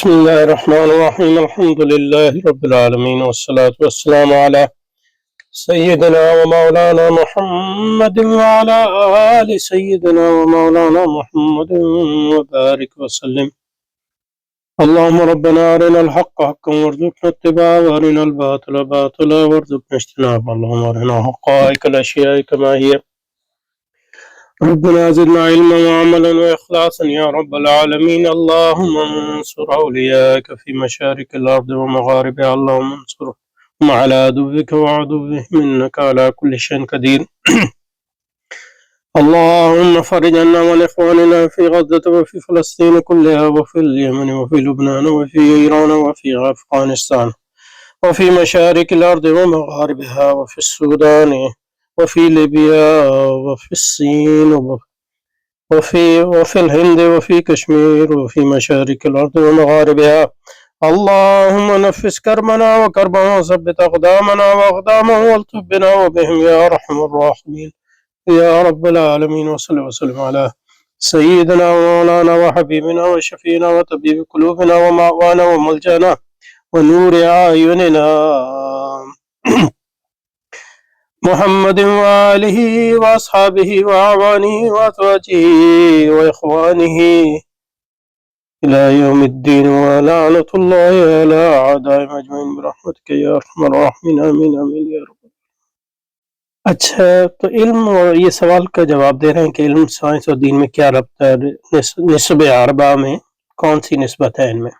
بسم الله الرحمن الرحيم الحمد لله رب العالمين والصلاة والسلام على سيدنا ومولانا محمد وعلى آل سيدنا ومولانا محمد وبارك وسلم. اللهم ربنا أرنا الحق حقا وارزقنا اتباعه وأرنا الباطل باطلا وارزقنا اجتنابه. اللهم أرنا حقائق الأشياء كما هي. ربنا زدنا علما وعملا وإخلاصا يا رب العالمين. اللهم انصر أولياءك في مشارق الأرض ومغاربها. اللهم انصرهم على عدوك وعدوهم إنك على كل شيء قدير. اللهم فرج عنا وعن إخواننا في غزة وفي فلسطين كلها وفي اليمن وفي لبنان وفي إيران وفي أفغانستان وفي مشارق الأرض ومغاربها وفي السودان وفي ليبيا وفي الصين وفي الهند وفي كشمير وفي مشارق الأرض ومغاربها. اللهم نفس كربنا وكربهم وثبت أقدامنا وأقدامهم والطف بنا وبهم يا أرحم الراحمين يا رب العالمين. وصل وسلم على سيدنا ومولانا وحبيبنا وشفينا وطبيب قلوبنا ومأوانا وملجأنا ونور أعيننا محمد وآله وأصحابه وأعوانه وأزواجه وإخوانه إلى يوم الدين ولعنة الله على أعدائهم أجمعين برحمتك يا أرحم الراحمين آمين آمين یا رب. اچھا، تو علم اور یہ سوال کا جواب دے رہے ہیں کہ علم، سائنس اور دین میں کیا ربط ہے، نسب اربعہ میں کون سی نسبت ہے ان میں.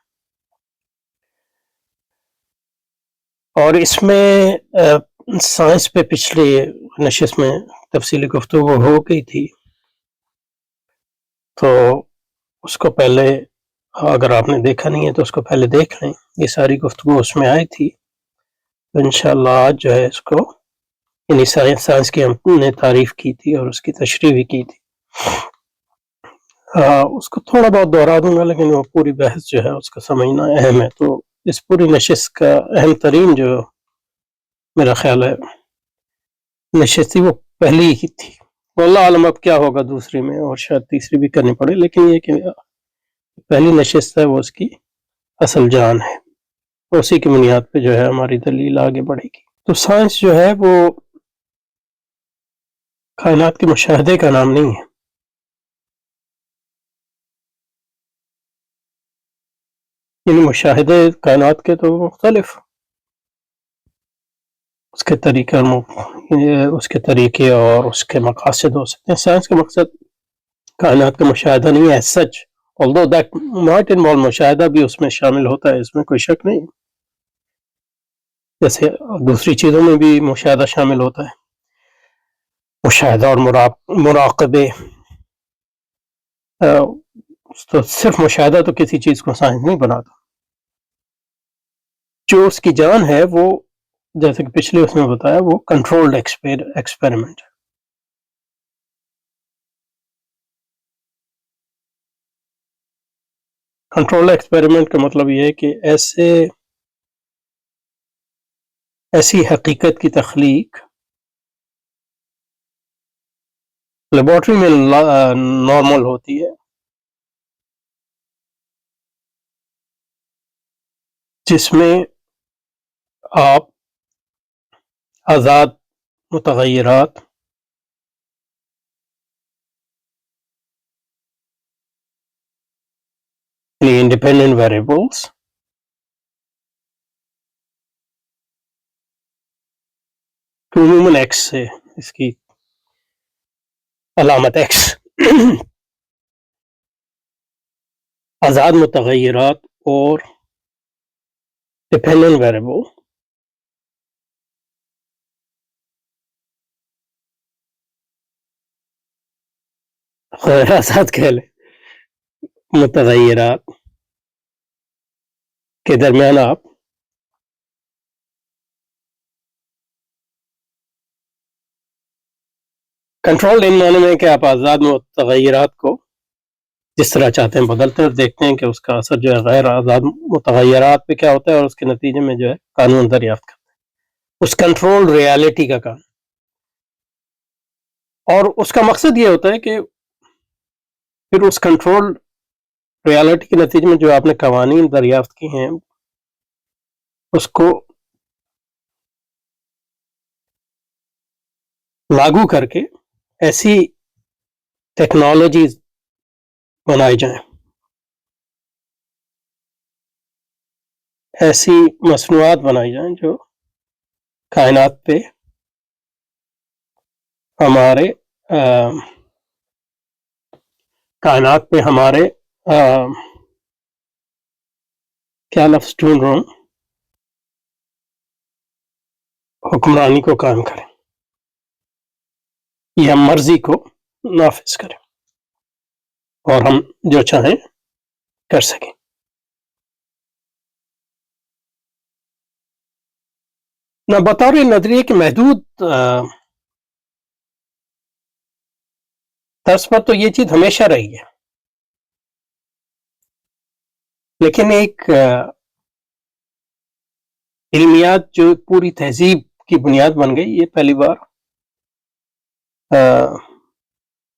اور اس میں سائنس پہ پچھلے نشست میں تفصیلی گفتگو ہو گئی تھی، تو اس کو پہلے، اگر آپ نے دیکھا نہیں ہے تو اس کو پہلے دیکھ لیں. یہ ساری گفتگو اس میں آئی تھی. تو انشاءاللہ آج جو ہے اس کو، یعنی سائنس کی ہم نے تعریف کی تھی اور اس کی تشریح بھی کی تھی. اس کو تھوڑا بہت دہرا دوں گا، لیکن وہ پوری بحث جو ہے اس کو سمجھنا اہم ہے. تو اس پوری نشست کا اہم ترین جو میرا خیال ہے نشست تھی وہ پہلی ہی تھی. واللہ عالم اب کیا ہوگا دوسری میں، اور شاید تیسری بھی کرنی پڑے، لیکن یہ کہ پہلی نشست ہے وہ اس کی اصل جان ہے. اسی کی بنیاد پہ جو ہے ہماری دلیل آگے بڑھے گی. تو سائنس جو ہے وہ کائنات کے مشاہدے کا نام نہیں ہے. یعنی مشاہدے کائنات کے تو مختلف اس کے طریقے اور اس کے مقاصد ہو سکتے ہیں. سائنس کا مقصد کائنات کا مشاہدہ نہیں ہے سچ، although that might involve مشاہدہ بھی اس میں شامل ہوتا ہے، اس میں کوئی شک نہیں. جیسے دوسری چیزوں میں بھی مشاہدہ شامل ہوتا ہے. مشاہدہ اور مراقبے، تو صرف مشاہدہ تو کسی چیز کو سائنس نہیں بناتا. جو اس کی جان ہے وہ، جیسے کہ پچھلے اس میں بتایا، وہ کنٹرولڈ ایکسپیریمنٹ. کنٹرولڈ ایکسپیریمنٹ کا مطلب یہ ہے کہ ایسی حقیقت کی تخلیق لیبارٹری میں نارمل ہوتی ہے جس میں آپ آزاد متغیرات یعنی انڈیپینڈنٹ ویریبلس عموماً ایکس سے، اس کی علامت ایکس آزاد متغیرات اور ڈیپینڈنٹ ویریبل غیر آزاد کہہ لیں متغیرات کے درمیان آپ کنٹرول ان معنی میں کہ آپ آزاد متغیرات کو جس طرح چاہتے ہیں بدلتے ہیں اور دیکھتے ہیں کہ اس کا اثر جو ہے غیر آزاد متغیرات پہ کیا ہوتا ہے، اور اس کے نتیجے میں جو ہے قانون دریافت کرتے ہیں. اس کنٹرول ریالٹی کا کام. اور اس کا مقصد یہ ہوتا ہے کہ پھر اس کنٹرول ریالٹی کے نتیجے میں جو آپ نے قوانین دریافت کی ہیں اس کو لاگو کر کے ایسی ٹیکنالوجیز بنائی جائیں، ایسی مصنوعات بنائی جائیں جو کائنات پہ ہمارے کیا لفظ ڈھونڈ رہا ہوں، حکمرانی کو قائم کریں یا مرضی کو نافذ کریں اور ہم جو چاہیں کر سکیں۔ نہ بطور نظریے کے محدود طرز پر تو یہ چیز ہمیشہ رہی ہے، لیکن ایک علمیات جو پوری تہذیب کی بنیاد بن گئی، یہ پہلی بار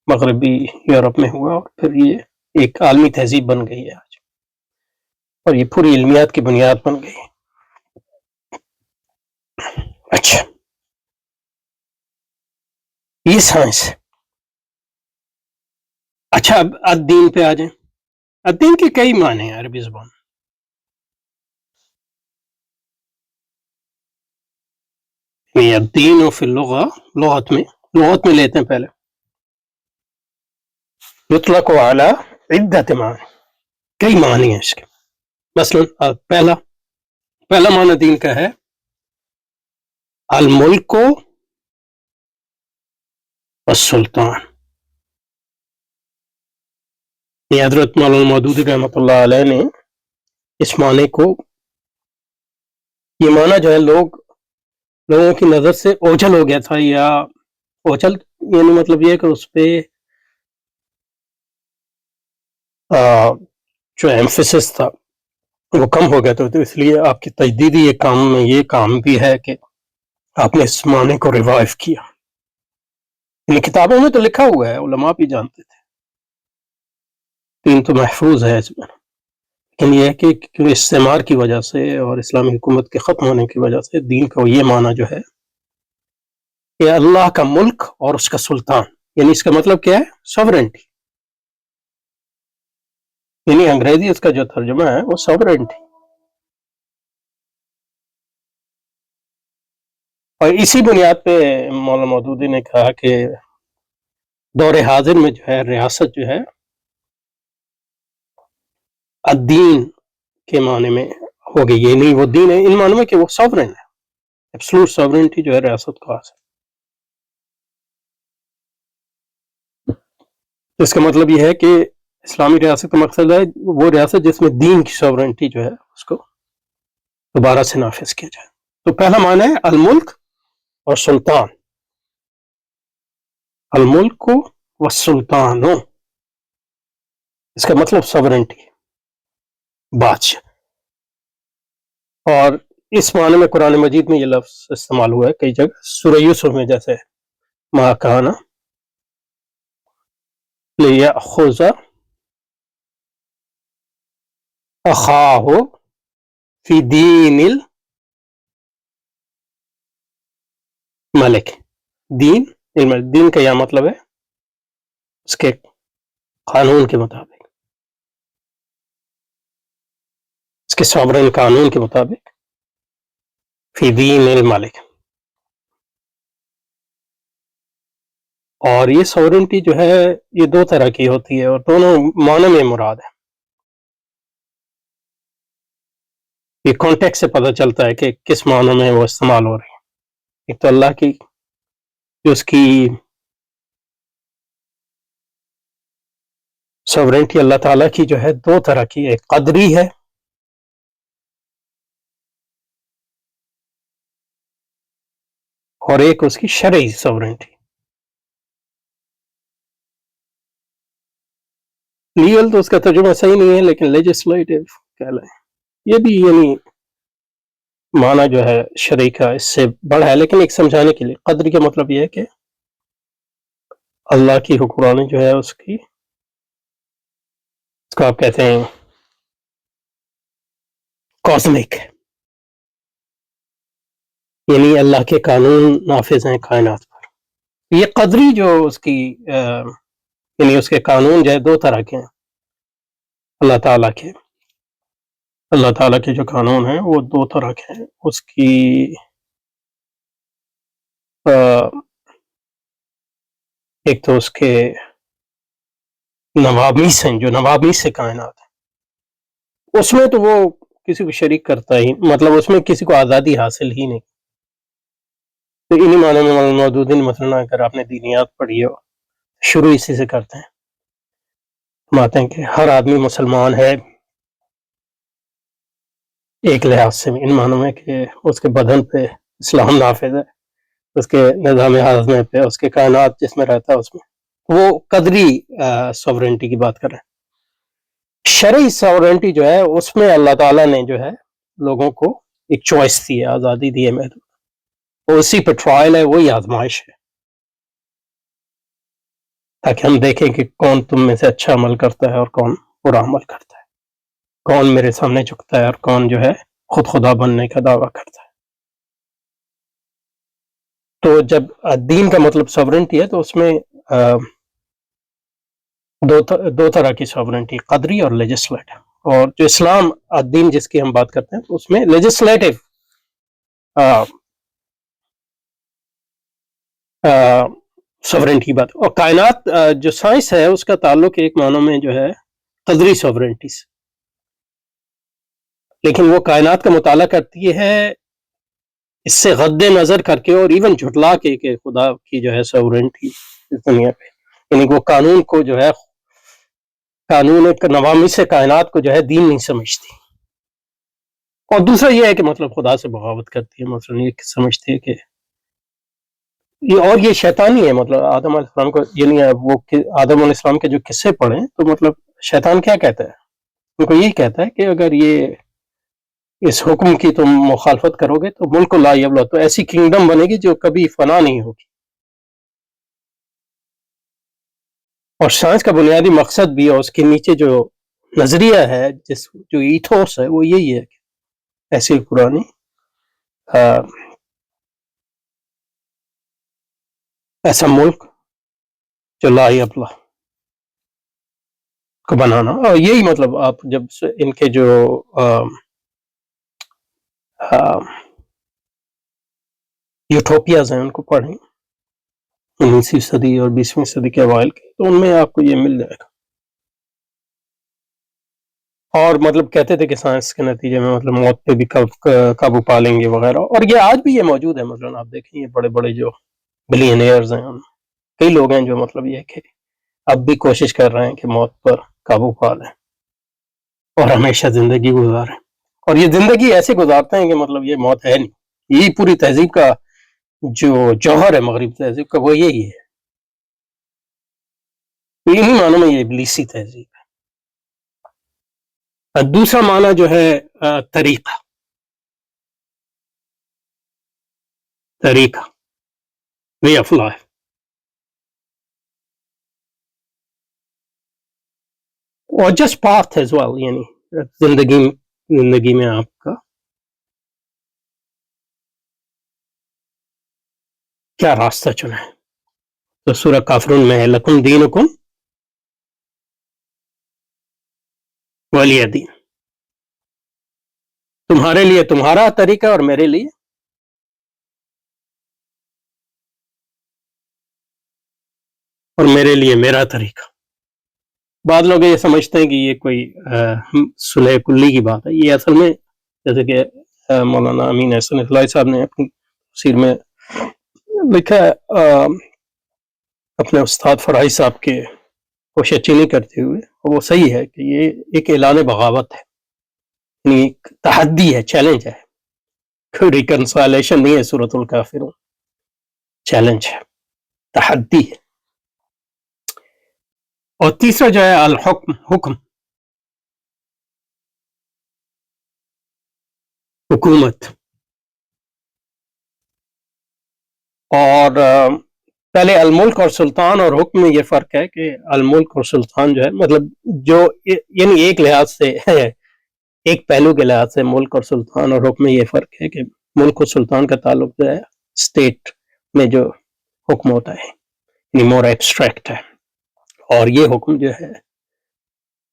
مغربی یورپ میں ہوا اور پھر یہ ایک عالمی تہذیب بن گئی ہے آج، اور یہ پوری علمیات کی بنیاد بن گئی ہے۔ اچھا، یہ سائنس ہے۔ اچھا، اب الدین پہ آ جائیں۔ الدین کے کئی معنی ہیں عربی زبان میں۔ الدین فی اللغہ، لغت میں لیتے ہیں پہلے، یطلق علی عدت معنی، کئی معنی ہیں اس کے۔ مثلا پہلا معنی دین کا ہے الملک والسلطان۔ یہ حضرت مولانا مودودی رحمۃ اللہ علیہ نے اس معنی کو، یہ معنی جو ہے لوگوں کی نظر سے اوجھل ہو گیا تھا، یا اوجھل یعنی مطلب یہ ہے کہ اس پہ جو ایمفیسس تھا وہ کم ہو گیا، تو اس لیے آپ کی تجدیدی یہ کام بھی ہے کہ آپ نے اس معنی کو ریوائیو کیا۔ یعنی کتابوں میں تو لکھا ہوا ہے، علماء بھی جانتے تھے، دین تو محفوظ ہے اس میں، لیکن یہ ہے کہ استعمار کی وجہ سے اور اسلامی حکومت کے ختم ہونے کی وجہ سے دین کا یہ معنی جو ہے کہ اللہ کا ملک اور اس کا سلطان، یعنی اس کا مطلب کیا ہے؟ سوورنٹی، یعنی انگریزی اس کا جو ترجمہ ہے وہ سوورنٹی۔ اور اسی بنیاد پہ مولانا مودودی نے کہا کہ دور حاضر میں جو ہے ریاست جو ہے الدین کے معنی میں ہو گئی، یہ نہیں وہ دین ہے ان معنی میں کہ وہ سوورن ہے، ایبسولوٹ سوورنٹی جو ہے ریاست کا حاصل۔ اس کا مطلب یہ ہے کہ اسلامی ریاست کا مقصد ہے وہ ریاست جس میں دین کی سوورنٹی جو ہے اس کو دوبارہ سے نافذ کیا جائے۔ تو پہلا معنی ہے الملک اور سلطان، الملک والسلطان، اس کا مطلب سوورنٹی، بادشاہ۔ اور اس معنی میں قرآن مجید میں یہ لفظ استعمال ہوا ہے کئی جگہ، سورہ یوسف میں جیسے ما کان لیأخذ اخاہ فی دین الملک، دین کا یہ مطلب ہے اس کے قانون کے مطابق، اس کے سوورن قانون کے مطابق، فی دین الملک۔ اور یہ سوورنٹی جو ہے یہ دو طرح کی ہوتی ہے اور دونوں معنی میں مراد ہے۔ یہ کانٹیکٹ سے پتہ چلتا ہے کہ کس معنی میں وہ استعمال ہو رہی ہے۔ ایک تو اللہ کی جو اس کی سوورنٹی اللہ تعالیٰ کی جو ہے دو طرح کی، ایک قدری ہے اور ایک اس کی شرعی سوورنٹی۔ لیگل تو اس کا ترجمہ صحیح نہیں ہے، لیکن لیجسلیٹو کہہ لیں، یہ بھی یعنی معنی جو ہے شرعی کا اس سے بڑا ہے، لیکن ایک سمجھانے کے لیے قدری کا مطلب یہ ہے کہ اللہ کی حکمرانی جو ہے اس کی اس کو آپ کہتے ہیں کاسمک، یعنی اللہ کے قانون نافذ ہیں کائنات پر. یہ قدری جو اس کی یعنی اس کے قانون جو ہے دو طرح کے ہیں. اللہ تعالیٰ کے جو قانون ہیں وہ دو طرح کے ہیں. اس کی ایک تو اس کے نوامیس ہیں، جو نوامیس سے کائنات ہے، اس میں تو وہ کسی کو شریک کرتا ہی، مطلب اس میں کسی کو آزادی حاصل ہی نہیں. تو انہی معنی میں موجودین مثلا اگر آپ نے دینیات پڑھی ہو، شروع اسی سے کرتے ہیں. مانتے ہیں کہ ہر آدمی مسلمان ہے ایک لحاظ سے، ان معنوں میں کہ اس کے بدن پہ اسلام نافذ ہے، اس کے نظام ہاضمے پہ، اس کے کائنات جس میں رہتا ہے اس میں. وہ قدری سوورنٹی کی بات کر رہے ہیں. شرعی سوورنٹی جو ہے اس میں اللہ تعالیٰ نے جو ہے لوگوں کو ایک چوائس دی ہے، آزادی دی ہے محدود. وہ اسی پہ ٹرائل ہے، وہی آزمائش ہے، تاکہ ہم دیکھیں کہ کون تم میں سے اچھا عمل کرتا ہے اور کون برا عمل کرتا ہے، کون میرے سامنے جھکتا ہے اور کون جو ہے خود خدا بننے کا دعویٰ کرتا ہے. تو جب دین کا مطلب سوورنٹی ہے تو اس میں دو طرح کی سوورنٹی، قدری اور لیجسلیٹو. اور جو اسلام دین جس کی ہم بات کرتے ہیں تو اس میں لیجسلیٹو سوورنٹی کی بات. اور کائنات جو سائنس ہے اس کا تعلق ایک معنوں میں جو ہے قدری سوورنٹی سے، لیکن وہ کائنات کا مطالعہ کرتی ہے اس سے غد نظر کر کے اور ایون جھٹلا کے کہ خدا کی جو ہے سوورنٹی اس دنیا پہ، یعنی وہ قانون کو جو ہے قانون نوامیس سے کائنات کو جو ہے دین نہیں سمجھتی. اور دوسرا یہ ہے کہ مطلب خدا سے بغاوت کرتی ہے، مثلا یہ سمجھتی ہے کہ اور یہ شیطانی ہے. مطلب آدم علیہ السلام کو، یعنی وہ آدم علیہ السلام کے جو قصے پڑھیں تو مطلب شیطان کیا کہتا ہے؟ ان کو یہی کہتا ہے کہ اگر یہ اس حکم کی تم مخالفت کرو گے تو ملک لا یبلا، تو ایسی کنگڈم بنے گی جو کبھی فنا نہیں ہوگی. اور سائنس کا بنیادی مقصد بھی اور اس کے نیچے جو نظریہ ہے، جو ایتھوس ہے، وہ یہی ہے کہ ایسی پرانی ایسا ملک جو لا یبلا کو بنانا. اور یہی مطلب آپ جب ان کے جو یوٹوپیاز ہیں ان کو پڑھیں 19ویں صدی اور 20ویں صدی کے اوائل کے، تو ان میں آپ کو یہ مل جائے گا. اور مطلب کہتے تھے کہ سائنس کے نتیجے میں مطلب موت پہ بھی قابو پا لیں گے وغیرہ. اور یہ آج بھی یہ موجود ہے. مثلا آپ دیکھیں یہ بڑے بڑے جو بلینئرز ہیں، کئی لوگ ہیں جو مطلب یہ کہ اب بھی کوشش کر رہے ہیں کہ موت پر قابو پا لیں اور ہمیشہ زندگی گزاریں. اور یہ زندگی ایسے گزارتے ہیں کہ مطلب یہ موت ہے نہیں. یہی پوری تہذیب کا جو جوہر ہے، مغرب تہذیب کا، وہ یہی ہے. انہی معنوں میں یہ ابلیسی تہذیب ہے. دوسرا معنی جو ہے طریقہ وے آف لائف. اور جسٹ پاتھ ایز ویل، یعنی زندگی میں آپ کا کیا راستہ چنا ہے. تو سورہ کافرون میں ہے لکم دینکم ولی دین، تمہارے لیے تمہارا طریقہ اور میرے لیے میرا طریقہ. بعض لوگ یہ سمجھتے ہیں کہ یہ کوئی صلح کلی کی بات ہے. یہ اصل میں جیسے کہ مولانا امین احسن اصلاحی صاحب نے اپنی تفسیر میں لکھا ہے، اپنے استاد فرحی صاحب کے کوشش چینی کرتے ہوئے، وہ صحیح ہے کہ یہ ایک اعلان بغاوت ہے، یعنی ایک تحدی ہے، چیلنج ہے. کوئی ریکنسائلیشن نہیں ہے. سورۃ الکافرون چیلنج ہے، تحدی ہے. اور تیسرا جو ہے حکم، حکومت. اور پہلے الملک اور سلطان اور حکم میں یہ فرق ہے کہ الملک اور سلطان جو ہے مطلب جو یعنی ایک لحاظ سے ایک پہلو کے لحاظ سے ملک اور سلطان اور حکم میں یہ فرق ہے کہ ملک اور سلطان کا تعلق جو ہے اسٹیٹ میں جو حکم ہوتا ہے یعنی مور ایبسٹریکٹ ہے، اور یہ حکم جو ہے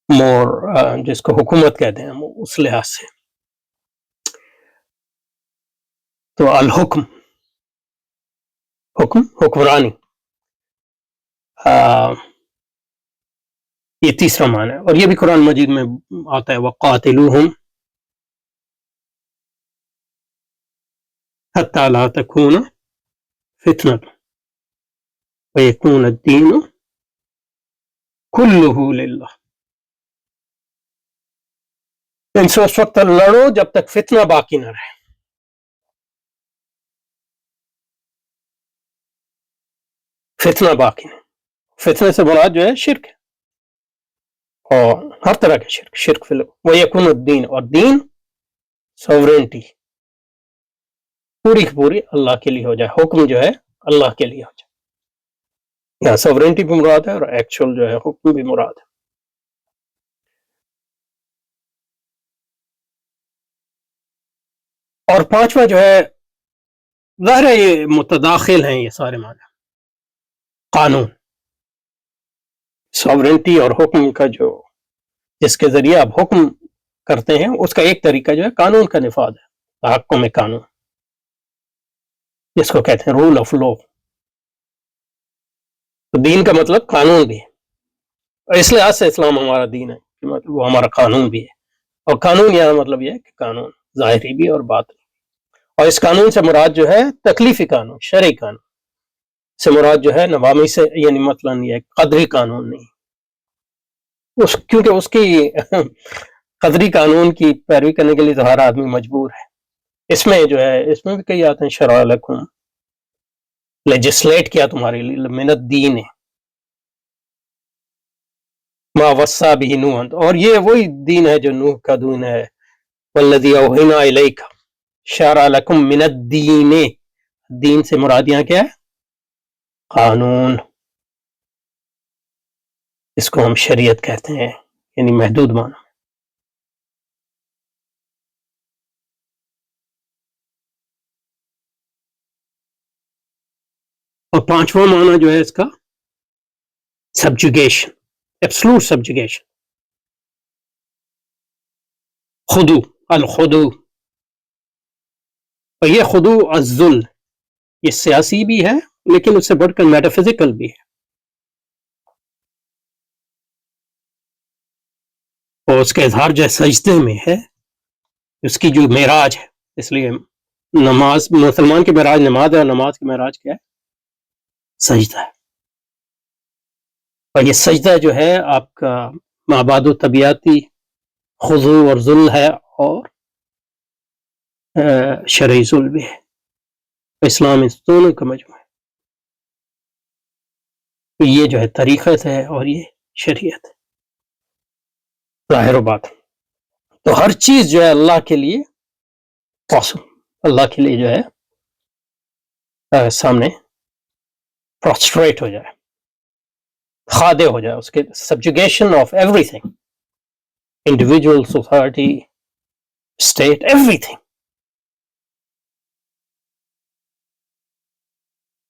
مور جس کو حکومت کہتے ہیں اس لحاظ سے. تو الحکم حکمرانی یہ تیسرا معنی ہے، اور یہ بھی قرآن مجید میں آتا ہے وَقَاتِلُوهُمْ حَتَّى لَا تَكُونَ فِتْنَةٌ وَيَكُونَ الدِّينُ كُلُّهُ لِلَّهِ. ان سے اس وقت لڑو جب تک فتنہ باقی نہ رہے. فتنہ باقی نہیں، فتنہ سے مراد جو ہے شرک ہے، اور ہر طرح کے شرک فی وَيَكُونُ الدِّينُ، اور دین سوورنٹی پوری کی پوری اللہ کے لیے ہو جائے، حکم جو ہے اللہ کے لیے ہو جائے. یہاں سوورنٹی بھی مراد ہے اور ایکچوئل جو ہے حکم بھی مراد ہے. اور پانچواں جو ہے ظاہر ہے یہ متداخل ہیں یہ سارے معنی. قانون، سوورنٹی اور حکم کا جو جس کے ذریعے آپ حکم کرتے ہیں اس کا ایک طریقہ جو ہے قانون کا نفاذ ہے، تحکم قانون جس کو کہتے ہیں رول آف لا. تو دین کا مطلب قانون بھی ہے، اور اس لحاظ سے اسلام ہمارا دین ہے کہ مطلب وہ ہمارا قانون بھی ہے. اور قانون یہاں مطلب یہ ہے کہ قانون ظاہری بھی اور باطنی، اور اس قانون سے مراد جو ہے تکلیفی قانون، شرعی قانون سے مراد جو ہے نوامی سے، یعنی مثلا یہ قدری قانون نہیں، کیونکہ اس کی قدری قانون کی پیروی کرنے کے لیے تو ہر آدمی مجبور ہے. اس میں جو ہے اس میں بھی کئی آتے ہیں شرع لکم، لیجسلیٹ کیا تمہارے لیے، من الدین ما وصى به نوح، اور یہ وہی دین ہے جو نوح کا دین ہے. والذی اوحینا الیک شرع لکم من الدین، دین سے مراد یہاں کیا ہے؟ قانون، اس کو ہم شریعت کہتے ہیں، یعنی محدود معنی. اور پانچواں معنی جو ہے اس کا سبجوگیشن، ایبسلوٹ سبجوگیشن، خضوع، الخضوع. اور یہ خضوع الذل، یہ سیاسی بھی ہے لیکن اس سے بڑھ کر میٹافزیکل بھی ہے. اور اس کا اظہار جو ہے سجدے میں ہے، اس کی جو معراج ہے. اس لیے نماز، مسلمان کی معراج نماز ہے، اور نماز کی معراج کیا ہے؟ سجدہ ہے. اور یہ سجدہ جو ہے آپ کا مابعد و طبیعتی خضوع اور ذل ہے، اور شرعی ذل بھی ہے. اسلام اس دونوں کا مجموعہ ہے. یہ جو ہے طریقت ہے اور یہ شریعت ہے، ظاہر و باطن. تو ہر چیز جو ہے اللہ کے لیے پاسبل، اللہ کے لیے جو ہے سامنے پروسٹریٹ ہو جائے، خاضع ہو جائے، اس کے subjugation of everything, individual, society, state, everything.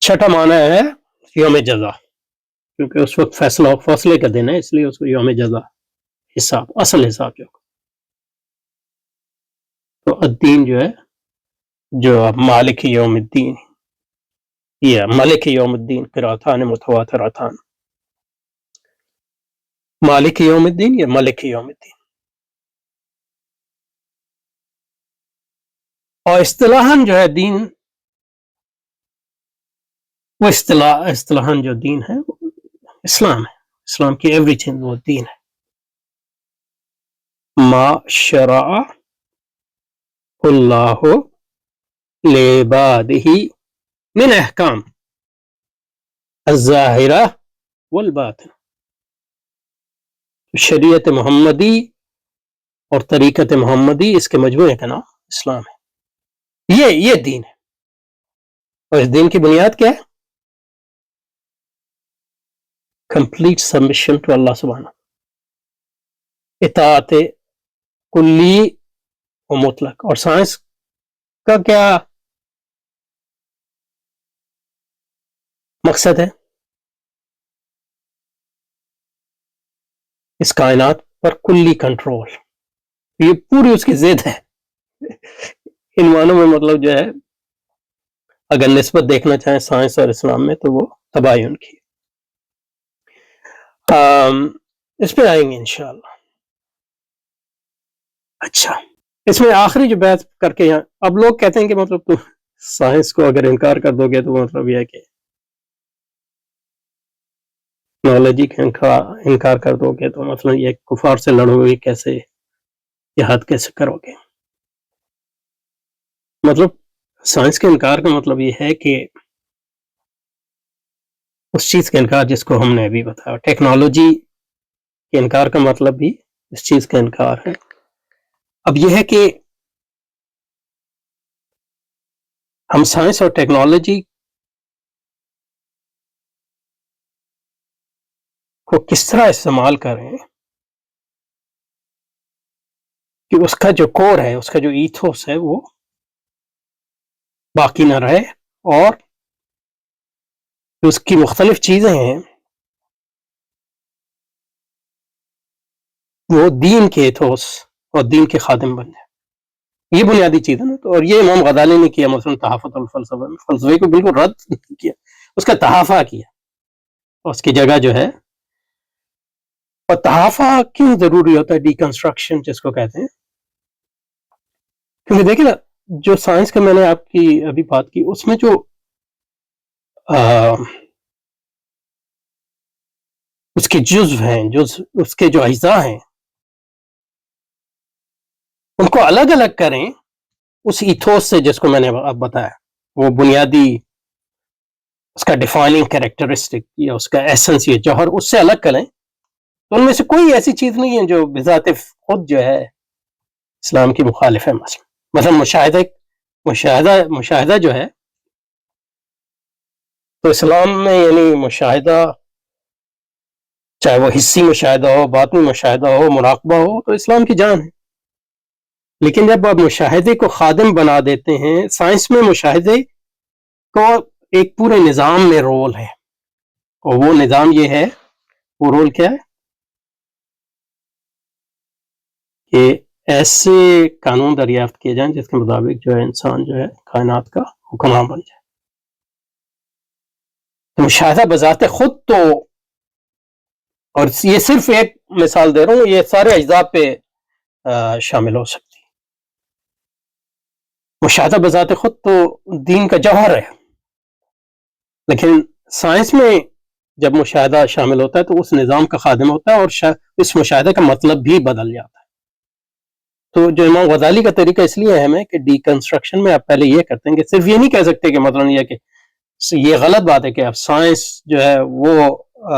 چھٹا معنی ہے یوم جزا، کیونکہ اس وقت فیصلے کا دن ہے، اس لیے اس کو یوم جزا، حساب، اصل حساب جو. تو الدین جو ہے جو مالک یوم الدین، یہ ملک یوم الدین، قراتان متواتراتان، مالک یوم الدین یا ملک یوم الدین. اور اصطلاحاً جو ہے دین، وہ اصطلاحاً جو دین ہے اسلام ہے، اسلام کی ایوری تھنگ وہ دین ہے. ما شرع اللہ لعبادہ من احکام الظاہرہ والباطن. شریعت محمدی اور طریقت محمدی، اس کے مجموعے کا نام اسلام ہے. یہ دین ہے. اور اس دین کی بنیاد کیا ہے؟ complete submission to Allah subhanahu, اطاعت کلی و مطلق. اور سائنس کا کیا مقصد ہے؟ اس کائنات پر کلی کنٹرول. یہ پوری اس کی ضد ہے. ان معنوں میں مطلب جو ہے اگر نسبت دیکھنا چاہیں سائنس اور اسلام میں تو وہ تباہی ان کی. اس پہ آئیں گے انشاءاللہ. اچھا، اس میں آخری جو بحث کر کے یہاں اب لوگ کہتے ہیں کہ مطلب تو سائنس کو اگر انکار کر دو گے تو مطلب یہ ہے کہ ٹیکنالوجی کا انکار کر دو گے تو مطلب یہ کفار سے لڑو گے کیسے، جہاد کیسے کرو گے. مطلب سائنس کے انکار کا مطلب یہ ہے کہ اس چیز کا انکار جس کو ہم نے ابھی بتایا. ٹیکنالوجی کے انکار کا مطلب بھی اس چیز کا انکار ہے. اب یہ ہے کہ ہم سائنس اور ٹیکنالوجی کو کس طرح استعمال کریں کہ اس کا جو کور ہے، اس کا جو ایتھوس ہے وہ باقی نہ رہے، اور اس کی مختلف چیزیں ہیں وہ دین کے ایتھوس اور دین کے خادم بن جائے. یہ بنیادی چیز ہے نا. تو اور یہ امام غزالی نے کیا مثلا تحفۃ الفلسفہ میں. فلسفے کو بالکل رد نہیں کیا، اس کا تحافہ کیا، اور اس کی جگہ جو ہے. اور تحافہ کیوں ضروری ہوتا ہے؟ ڈیکنسٹرکشن جس کو کہتے ہیں. کیونکہ دیکھیں نا، جو سائنس کا میں نے آپ کی ابھی بات کی، اس میں جو اس کے جزو ہیں، اس کے جو اجزاء ہیں، ان کو الگ الگ کریں اس ایتھوس سے جس کو میں نے اب بتایا، وہ بنیادی اس کا ڈیفائننگ کریکٹرسٹک یا اس کا ایسنس یا جوہر، اس سے الگ کریں تو ان میں سے کوئی ایسی چیز نہیں ہے جو بذات خود جو ہے اسلام کی مخالف ہے. مثلا مشاہدہ جو ہے تو اسلام میں یعنی مشاہدہ، چاہے وہ حصی مشاہدہ ہو، باطنی مشاہدہ ہو، مراقبہ ہو، تو اسلام کی جان ہے. لیکن جب آپ مشاہدے کو خادم بنا دیتے ہیں، سائنس میں مشاہدے کو ایک پورے نظام میں رول ہے، اور وہ نظام یہ ہے، وہ رول کیا ہے کہ ایسے قانون دریافت کیے جائیں جس کے مطابق جو ہے انسان جو ہے کائنات کا حکمران بن جائے. مشاہدہ بذات خود تو، اور یہ صرف ایک مثال دے رہا ہوں، یہ سارے اجزاء پہ شامل ہو سکتی. مشاہدہ بذات خود تو دین کا جوہر ہے، لیکن سائنس میں جب مشاہدہ شامل ہوتا ہے تو اس نظام کا خادم ہوتا ہے، اور اس مشاہدے کا مطلب بھی بدل جاتا ہے. تو جو امام غزالی کا طریقہ اس لیے اہم ہے کہ ڈیکنسٹرکشن میں آپ پہلے یہ کرتے ہیں کہ صرف یہ نہیں کہہ سکتے کہ مطلب یہ کہ یہ غلط بات ہے کہ آپ سائنس جو ہے وہ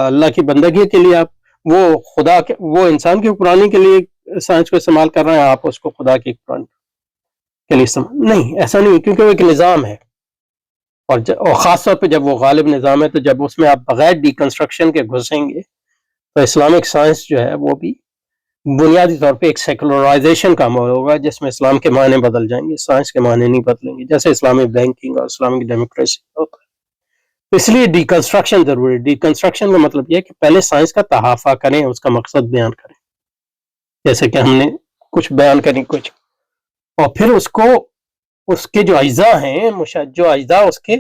اللہ کی بندگی کے لیے، آپ وہ خدا کے، وہ انسان کی حکمرانی کے لیے سائنس کو استعمال کر رہے ہیں، آپ اس کو خدا کی حکمرانی کے لیے استعمال نہیں. ایسا نہیں، کیونکہ وہ ایک نظام ہے، اور خاص طور پہ جب وہ غالب نظام ہے تو جب اس میں آپ بغیر ڈیکنسٹرکشن کے گھسیں گے تو اسلامک سائنس جو ہے وہ بھی بنیادی طور پہ ایک سیکولرائزیشن کا عمل ہوگا، جس میں اسلام کے معنی بدل جائیں گے، سائنس کے معنی نہیں بدلیں گے، جیسے اسلامی بینکنگ اور اسلامک ڈیموکریسی ہوتا ہے. اس لیے ڈیکنسٹرکشن ضروری ہے. ڈیکنسٹرکشن کا مطلب یہ ہے کہ پہلے سائنس کا تحافہ کریں، اس کا مقصد بیان کریں، جیسے کہ ہم نے کچھ بیان کریں کچھ، اور پھر اس کو، اس کے جو اجزاء ہیں، جو اجزاء اس کے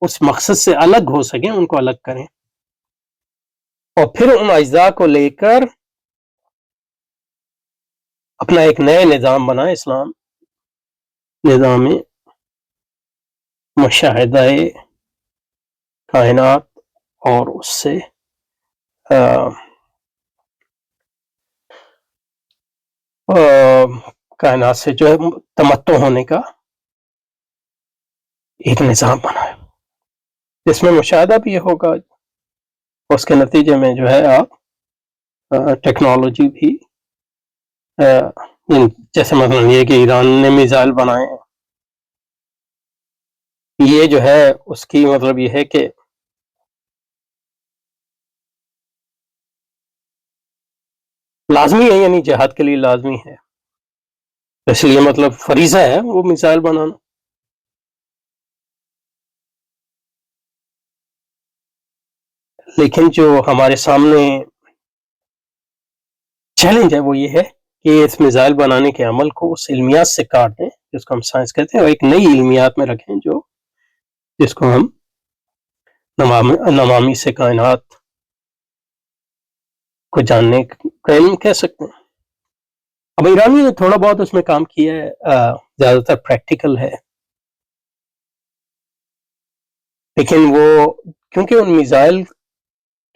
اس مقصد سے الگ ہو سکیں ان کو الگ کریں، اور پھر ان اجزاء کو لے کر اپنا ایک نئے نظام بنائے. اسلام نظام مشاہدہ کائنات، اور اس سے کائنات سے جو ہے تمتع ہونے کا ایک نظام بنائے، جس میں مشاہدہ بھی ہوگا، اس کے نتیجے میں جو ہے آپ ٹیکنالوجی بھی، جیسے مثلا یہ کہ ایران نے میزائل بنائے، یہ جو ہے اس کی مطلب یہ ہے کہ لازمی ہے، یعنی جہاد کے لیے لازمی ہے، اس لیے مطلب فریضہ ہے وہ میزائل بنانا. لیکن جو ہمارے سامنے چیلنج ہے وہ یہ ہے کہ اس میزائل بنانے کے عمل کو اس علمیات سے کاٹ دیں جس کو ہم سائنس کہتے ہیں، اور ایک نئی علمیات میں رکھیں جو جس کو ہم نوامی سے کائنات کو جاننے کا علم کہہ سکتے ہیں. اب ایرانی نے تھوڑا بہت اس میں کام کیا ہے، زیادہ تر پریکٹیکل ہے، لیکن وہ کیونکہ ان میزائل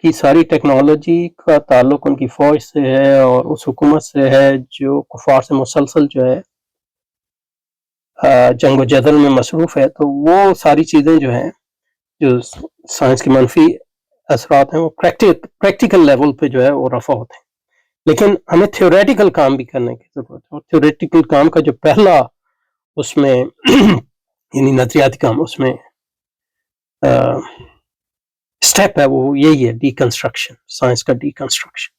کی ساری ٹیکنالوجی کا تعلق ان کی فوج سے ہے اور اس حکومت سے ہے جو کفار سے مسلسل جو ہے جنگ و جدل میں مصروف ہے، تو وہ ساری چیزیں جو ہیں جو سائنس کی منفی اثرات ہیں وہ پریکٹیکل لیول پہ جو ہے وہ رفع ہوتے ہیں. لیکن ہمیں تھیوریٹیکل کام بھی کرنے کی ضرورت ہے، اور تھیوریٹیکل کام کا جو پہلا اس میں یعنی نظریاتی کام اس میں اسٹیپ ہے وہ یہی ہے ڈیکنسٹرکشن، سائنس کا ڈیکنسٹرکشن.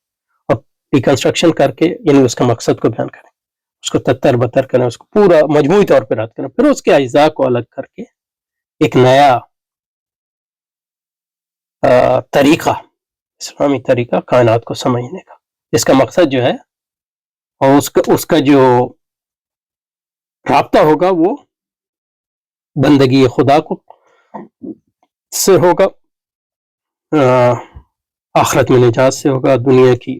اور ڈیکنسٹرکشن کر کے یعنی اس کا مقصد کو بیان کریں، اس کو تتر بتر کریں، اس کو پورا مجموعی طور پہ رد کریں، پھر اس کے اجزاء کو الگ کر کے ایک نیا طریقہ، اسلامی طریقہ کائنات کو سمجھنے کا، جس کا مقصد جو ہے اور اس کا جو رابطہ ہوگا وہ بندگی خدا کو سے ہوگا، آخرت میں نجات سے ہوگا، دنیا کی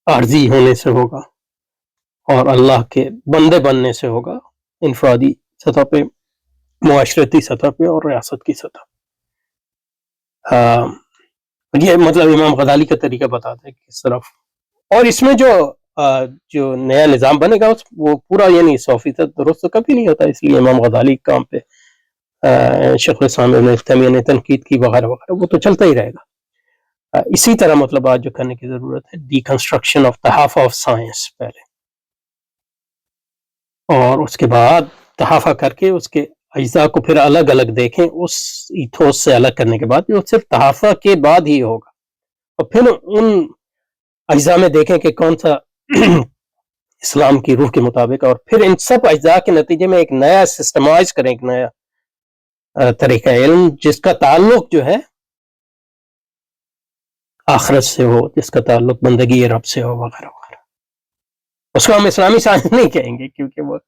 عارضی ہونے سے ہوگا، اور اللہ کے بندے بننے سے ہوگا، انفرادی سطح پہ، معاشرتی سطح پہ اور ریاست کی سطح. یہ مطلب امام غزالی کا طریقہ بتاتا ہے کہ کس طرف، اور اس میں جو نیا نظام بنے گا وہ پورا یعنی 100% درست تو کبھی نہیں ہوتا، اس لیے امام غزالی کام پہ شیخ الاسلام ابن تیمیہ نے تنقید کی وغیرہ وغیرہ، وہ تو چلتا ہی رہے گا. اسی طرح مطلب آج جو کرنے کی ضرورت ہے ڈیکنسٹرکشن آف تحافہ آف سائنس پہلے، اور اس کے بعد تحافہ کر کے اس کے اجزاء کو پھر الگ الگ دیکھیں، اس ایتھوس سے الگ کرنے کے بعد جو صرف تحافہ کے بعد ہی ہوگا، اور پھر ان اجزاء میں دیکھیں کہ کون سا اسلام کی روح کے مطابق، اور پھر ان سب اجزاء کے نتیجے میں ایک نیا سسٹمائز کریں، ایک نیا طریقہ علم جس کا تعلق جو ہے آخرت سے ہو، جس کا تعلق بندگی رب سے ہو وغیرہ وغیرہ. اس کو ہم اسلامی سائنس نہیں کہیں گے کیونکہ وہ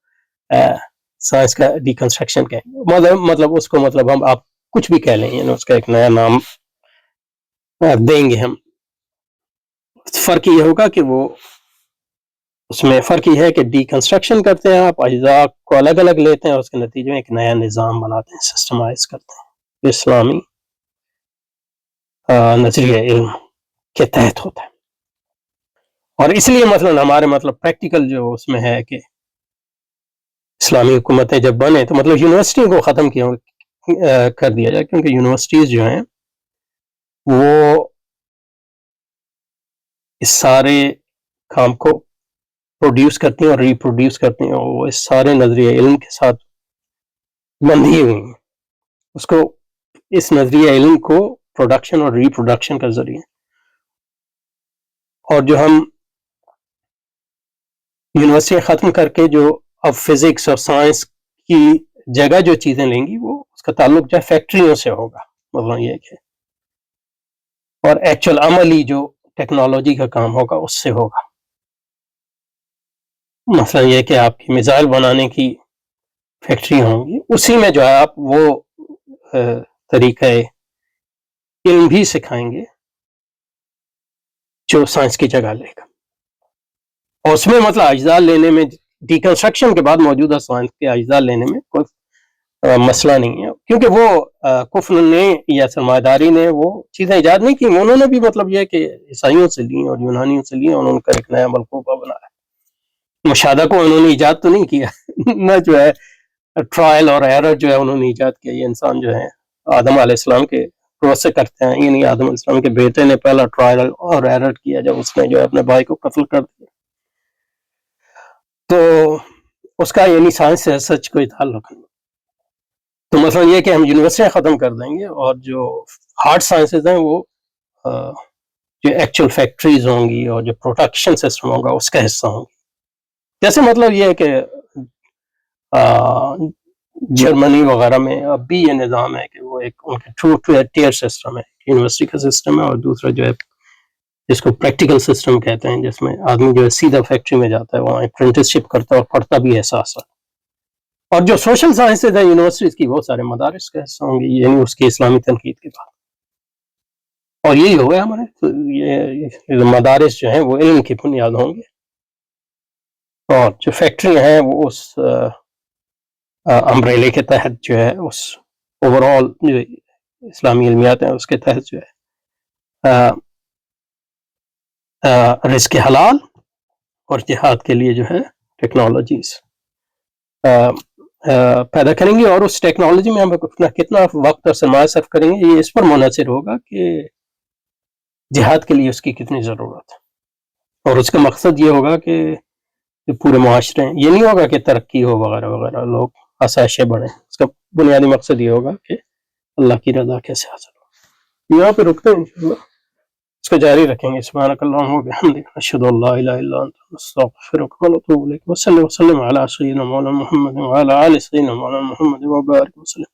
سائنس کا ڈیکنسٹرکشن کہیں گے، مطلب اس کو مطلب ہم آپ کچھ بھی کہہ لیں، یعنی اس کا ایک نیا نام دیں گے ہم. فرق یہ ہوگا کہ وہ اس میں فرق یہ ہے کہ ڈیکنسٹرکشن کرتے ہیں آپ، اجزاء کو الگ الگ لیتے ہیں اور اس کے نتیجے میں ایک نیا نظام بناتے ہیں، سسٹمائز کرتے ہیں، اسلامی نظریہ علم کے تحت ہوتا ہے. اور اس لیے مثلا ہمارے مطلب پریکٹیکل جو اس میں ہے کہ اسلامی حکومتیں جب بنے تو مطلب یونیورسٹی کو ختم کر دیا جائے، کیونکہ یونیورسٹیز جو ہیں وہ اس سارے کام کو پروڈیوس کرتی ہیں اور ریپروڈیوس کرتی ہیں، اور وہ اس سارے نظریہ علم کے ساتھ بندھی ہوئی ہیں. اس کو اس نظریہ علم کو پروڈکشن اور ریپروڈکشن کا ذریعہ، اور جو ہم یونیورسٹی ختم کر کے جو اب فزکس اور سائنس کی جگہ جو چیزیں لیں گی وہ اس کا تعلق جو ہے فیکٹریوں سے ہوگا، مطلب یہ کہ اور ایکچوئل عملی جو ٹیکنالوجی کا کام ہوگا اس سے ہوگا. مثلا یہ کہ آپ کی میزائل بنانے کی فیکٹری ہوں گی، اسی میں جو ہے آپ وہ طریقہ علم بھی سکھائیں گے جو سائنس کی جگہ لے گا، اور اس میں مطلب اجزاء لینے میں ڈیکنسٹرکشن کے بعد موجودہ سائنس کے اجزاء لینے میں کوئی مسئلہ نہیں ہے، کیونکہ وہ کفر نے یا سرمایہ داری نے وہ چیزیں ایجاد نہیں کی، انہوں نے بھی مطلب یہ کہ عیسائیوں سے لی اور یونانیوں سے لی، انہوں نے ایک نیا ملکوبہ بنایا. مشاہدہ کو انہوں نے ایجاد تو نہیں کیا نہ جو ہے ٹرائل اور ایرر جو ہے انہوں نے ایجاد کیا. یہ انسان جو ہے آدم علیہ السلام کے روز سے کرتے ہیں، یعنی آدم علیہ السلام کے بیٹے نے پہلا ٹرائل اور ایرر کیا جب اس نے جو ہے اپنے بھائی کو قتل کر دیا، تو اس کا یعنی سائنس سے سچ کوئی تعلق نہیں. تو مثلا یہ کہ ہم یونیورسٹیاں ختم کر دیں گے اور جو ہارڈ سائنسز ہیں وہ جو ایکچوئل فیکٹریز ہوں گی اور جو پروڈکشن سسٹم ہوگا اس کا حصہ ہوں گی. جیسے مطلب یہ ہے کہ جرمنی وغیرہ میں اب بھی یہ نظام ہے کہ وہ ایک ان کا 2 ٹیئر سسٹم ہے, یونیورسٹی کا سسٹم ہے, اور دوسرا جو ہے جس کو پریکٹیکل سسٹم کہتے ہیں, جس میں آدمی جو ہے سیدھا فیکٹری میں جاتا ہے, وہاں اپرینٹسشپ کرتا ہے اور پڑھتا بھی ہے ساتھ ساتھ. اور جو سوشل سائنسز ہے یونیورسٹیز کی, وہ سارے مدارس کا حصہ ہوں گے, یعنی اس کی اسلامی تنقید کے بعد. اور یہی ہو گیا ہمارے, یہ مدارس جو ہیں وہ علم کی بنیاد ہوں گے, اور جو فیکٹری ہیں وہ اس امبریلے کے تحت جو ہے, اس اوور آل جو اسلامی علمیات ہیں اس کے تحت جو ہے رزق حلال اور جہاد کے لیے جو ہے ٹیکنالوجیز پیدا کریں گے. اور اس ٹیکنالوجی میں ہم کتنا وقت اور سرمایہ صرف کریں گے, یہ اس پر منحصر ہوگا کہ جہاد کے لیے اس کی کتنی ضرورت ہے. اور اس کا مقصد یہ ہوگا کہ پورے معاشرے, یہ نہیں ہوگا کہ ترقی ہو وغیرہ وغیرہ, لوگ آسائشیں بڑھیں. اس کا بنیادی مقصد یہ ہوگا کہ اللہ کی رضا کیسے حاصل ہو. یہاں پہ رکتے ہیں انشاءاللہ, اس کو جاری رکھیں گے. سبحانک اللہم و بحمدک, اشہد ان لا الہ الا انت, نستغفرک ونتوب الیک. وصلی وسلم علی سیدنا مولانا محمد وعلی آل سیدنا مولانا محمد وبارک وسلم.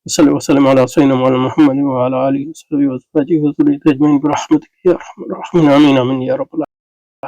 وصلی وسلم علی سیدنا مولانا محمد وعلی آلہ وصحبہ وازواجہ وذریتہ اجمعین برحمتک یا ارحم الراحمین. آمین آمین یا رب العالمین.